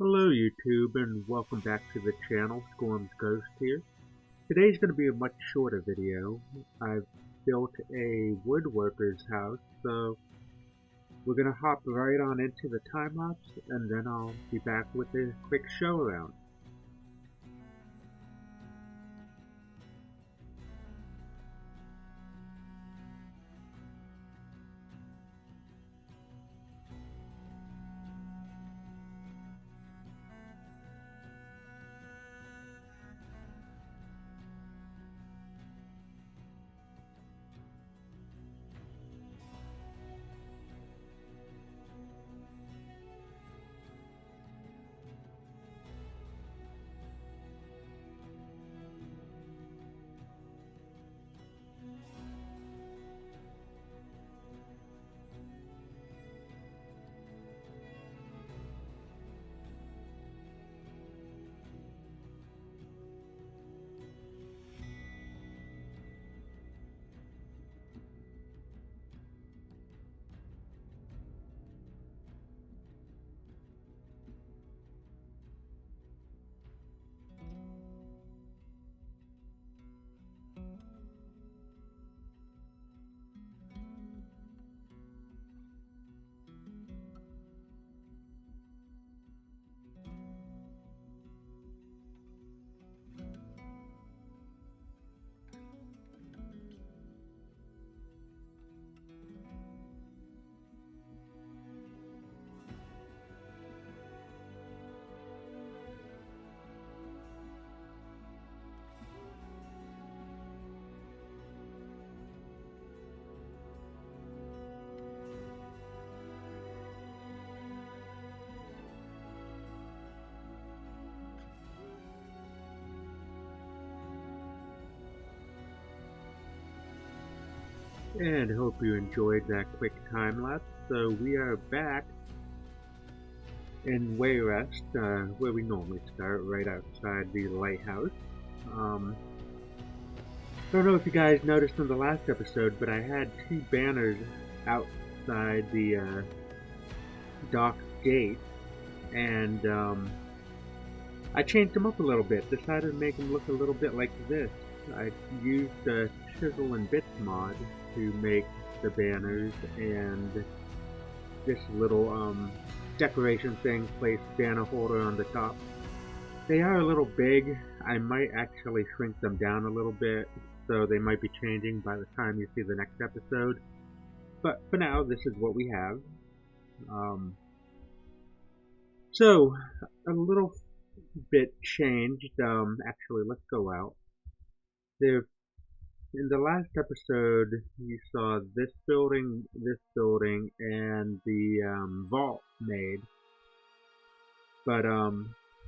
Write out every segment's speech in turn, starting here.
Hello YouTube and welcome back to the channel. Storm's Ghost here. Today's going to be a much shorter video. I've built a woodworker's house, so we're going to hop right on into the time lapse and then I'll be back with a quick show around. And hope you enjoyed that quick time lapse. So we are back in Wayrest, where we normally start, right outside the lighthouse. Don't know if you guys noticed in the last episode, but I had two banners outside the dock gate, and I changed them up a little bit, decided to make them look a little bit like this. I used the Chisel and Bits mod to make the banners, and this little decoration thing placed banner holder on the top. They are a little big. I might actually shrink them down a little bit, so they might be changing by the time you see the next episode. But for now, this is what we have. So, a little bit changed. Actually, let's go out. In the last episode, you saw this building, and the vault made. But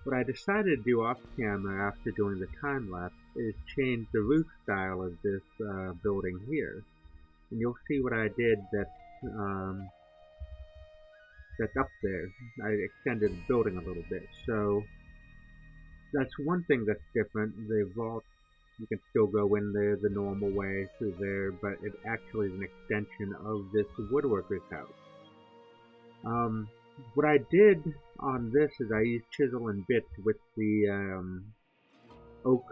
what I decided to do off camera after doing the time lapse is change the roof style of this building here. And you'll see what I did that's up there. I extended the building a little bit. So that's one thing that's different. The vault, you can still go in there the normal way through there, but it actually is an extension of this woodworker's house. What I did on this is I used Chisel and Bits with the oak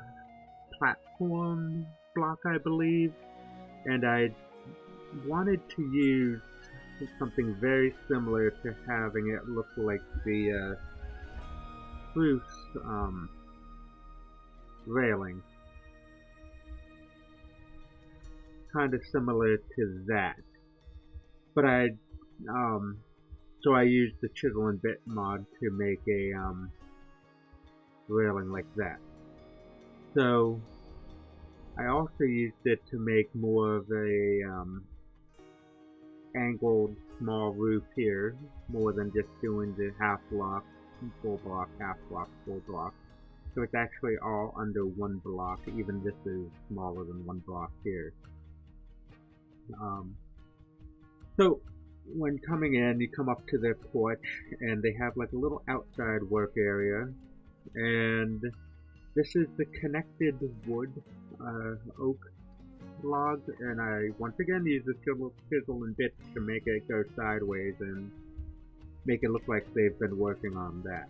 platform block, I believe, and I wanted to use something very similar to having it look like the spruce railing. Kind of similar to that, but so I used the Chisel and Bit mod to make a railing like that. So I also used it to make more of a angled small roof here, more than just doing the half block, full block, half block, full block. So it's actually all under one block. Even this is smaller than one block here. So when coming in, you come up to their porch, and they have like a little outside work area, and this is the connected wood oak log, and I once again use the Chisel and Bits to make it go sideways and make it look like they've been working on that.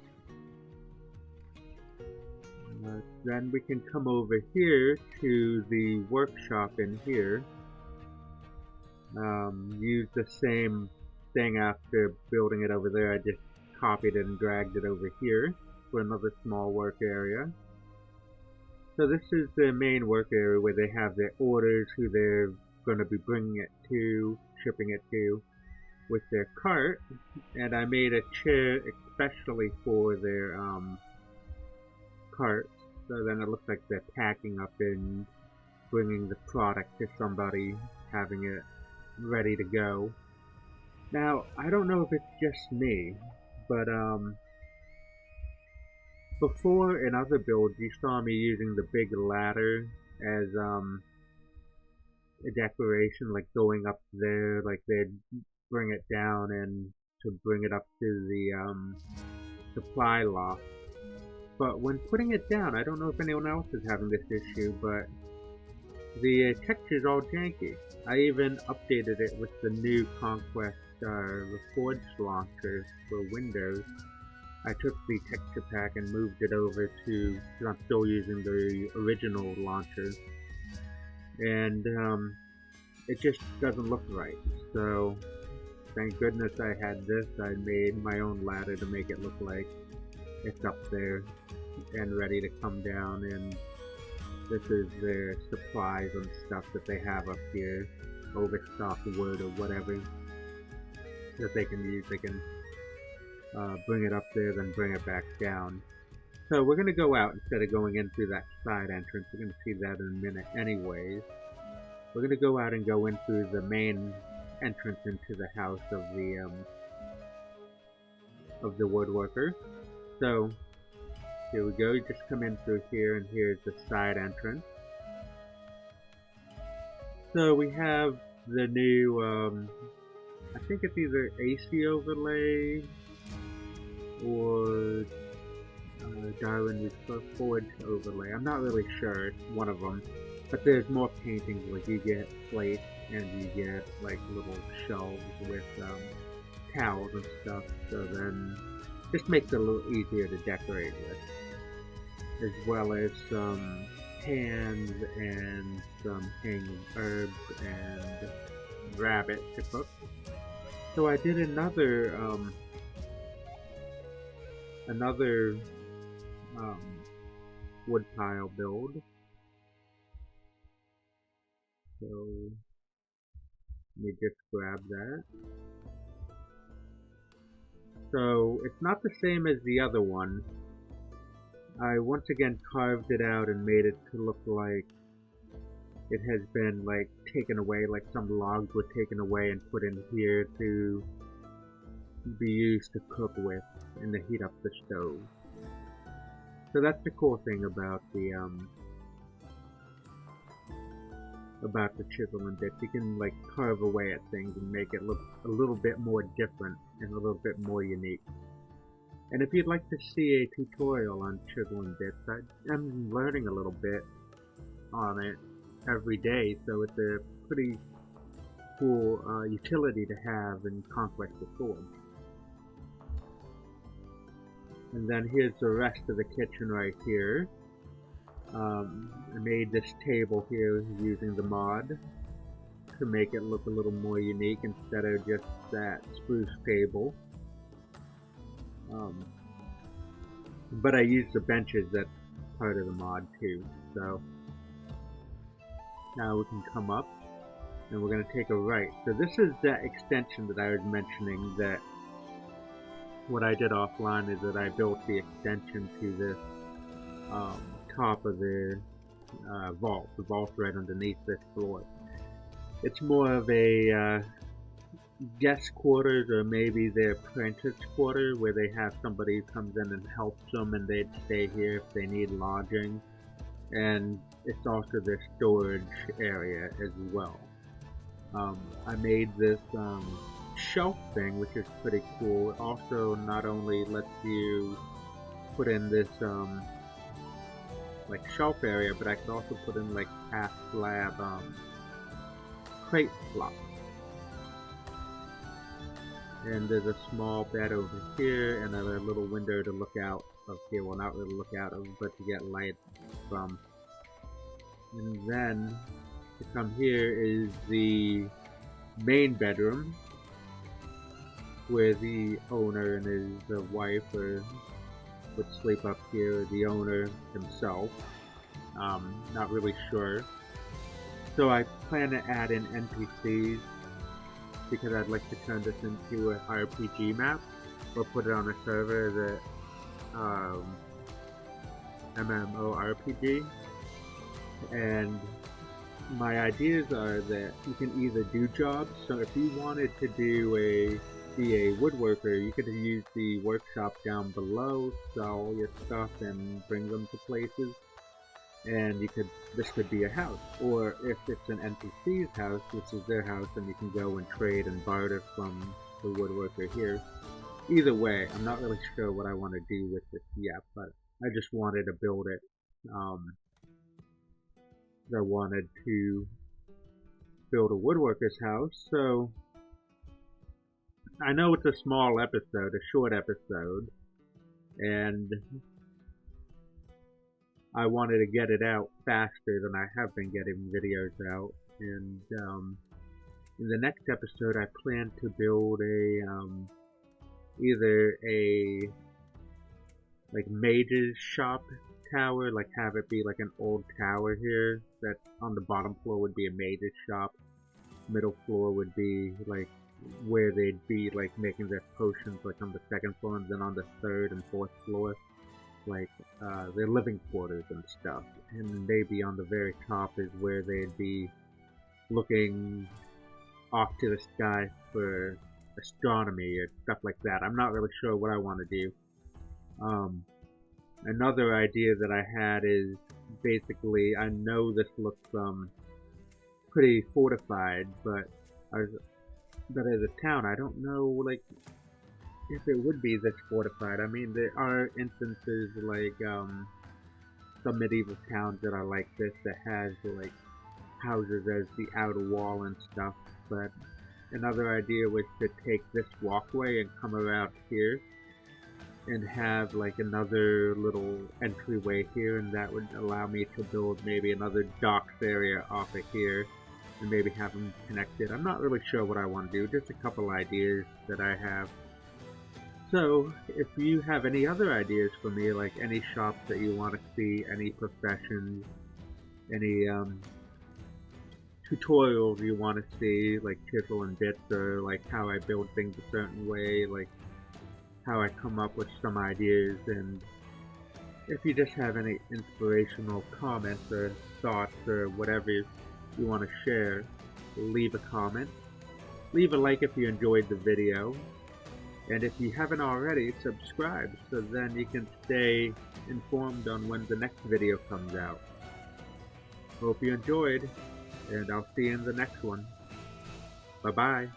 Then we can come over here to the workshop in here. Use the same thing after building it over there. I just copied it and dragged it over here for another small work area. So this is the main work area where they have their orders, who they're going to be bringing it to, shipping it to, with their cart. And I made a chair especially for their cart, so then it looks like they're packing up and bringing the product to somebody, having it ready to go. Now, I don't know if it's just me, but before in other builds you saw me using the big ladder as a decoration, like going up there, like they'd bring it down and to bring it up to the supply loft. But when putting it down, I don't know if anyone else is having this issue, but the texture's all janky. I even updated it with the new Conquest Reforged launcher for Windows. I took the texture pack and moved it over to, because I'm still using the original launcher, and it just doesn't look right. So thank goodness I had this. I made my own ladder to make it look like it's up there and ready to come down, and this is their supplies and stuff that they have up here, overstocked wood or whatever that they can use. They can bring it up there, then bring it back down. So we're going to go out instead of going in through that side entrance. We're going to see that in a minute anyways. We're going to go out and go in through the main entrance into the house of the woodworker. So here we go, you just come in through here, and here's the side entrance. So we have the new, I think it's either AC overlay or Darwin Reforged overlay. I'm not really sure, it's one of them. But there's more paintings, like you get plates and you get like little shelves with towels and stuff, so then just makes it a little easier to decorate with. As well as some pans and some hanging herbs and rabbit to cook. So I did another wood pile build. So let me just grab that. So it's not the same as the other one. I once again carved it out and made it to look like it has been like taken away, like some logs were taken away and put in here to be used to cook with and to heat up the stove. So that's the cool thing about the chisel and bits. You can like carve away at things and make it look a little bit more different and a little bit more unique. And if you'd like to see a tutorial on chisel and bits, I'm learning a little bit on it every day, so it's a pretty cool utility to have in Conquest Reforged. And then here's the rest of the kitchen right here. I made this table here using the mod to make it look a little more unique instead of just that spruce table. But I used the benches, that's part of the mod too. So now we can come up and we're going to take a right. So this is that extension that I was mentioning, that what I did offline is that I built the extension to this top of the vault. The vault right underneath this floor. It's more of a guest quarters, or maybe their apprentice quarter, where they have somebody who comes in and helps them and they'd stay here if they need lodging. And it's also their storage area as well. I made this shelf thing, which is pretty cool. It also not only lets you put in this like shelf area, but I could also put in like half slab crate slots. And there's a small bed over here and a little window to look out of here. Well, not really look out of, but to get light from. And then to come here is the main bedroom where the owner and his wife would sleep up here, the owner himself. Not really sure. So I plan to add in NPCs because I'd like to turn this into an RPG map or put it on a server that MMORPG. And my ideas are that you can either do jobs, so if you wanted to be a woodworker, you could use the workshop down below, sell your stuff and bring them to places, and this could be a house. Or if it's an NPC's house, this is their house, and you can go and trade and barter from the woodworker here. Either way, I'm not really sure what I want to do with this yet, but I just wanted to build it. I wanted to build a woodworker's house, so I know it's a small episode, a short episode, and I wanted to get it out faster than I have been getting videos out. And in the next episode, I plan to build either a mage's shop tower, like have it be like an old tower here, that on the bottom floor would be a mage's shop, middle floor would be like where they'd be like making their potions, like on the second floor, and then on the third and fourth floor like their living quarters and stuff, and maybe on the very top is where they'd be looking off to the sky for astronomy or stuff like that. I'm not really sure what I want to do. Another idea that I had is basically, I know this looks pretty fortified, but as a town, I don't know like if it would be this fortified. I mean, there are instances like some medieval towns that are like this, that has like houses as the outer wall and stuff. But another idea was to take this walkway and come around here and have like another little entryway here, and that would allow me to build maybe another docks area off of here and maybe have them connected. I'm not really sure what I want to do, just a couple ideas that I have. So if you have any other ideas for me, like any shops that you want to see, any professions, any tutorials you want to see, like chisel and bits, or like how I build things a certain way, like how I come up with some ideas. And if you just have any inspirational comments or thoughts or whatever you want to share, leave a comment. Leave a like if you enjoyed the video. And if you haven't already, subscribe so then you can stay informed on when the next video comes out. Hope you enjoyed, and I'll see you in the next one. Bye-bye.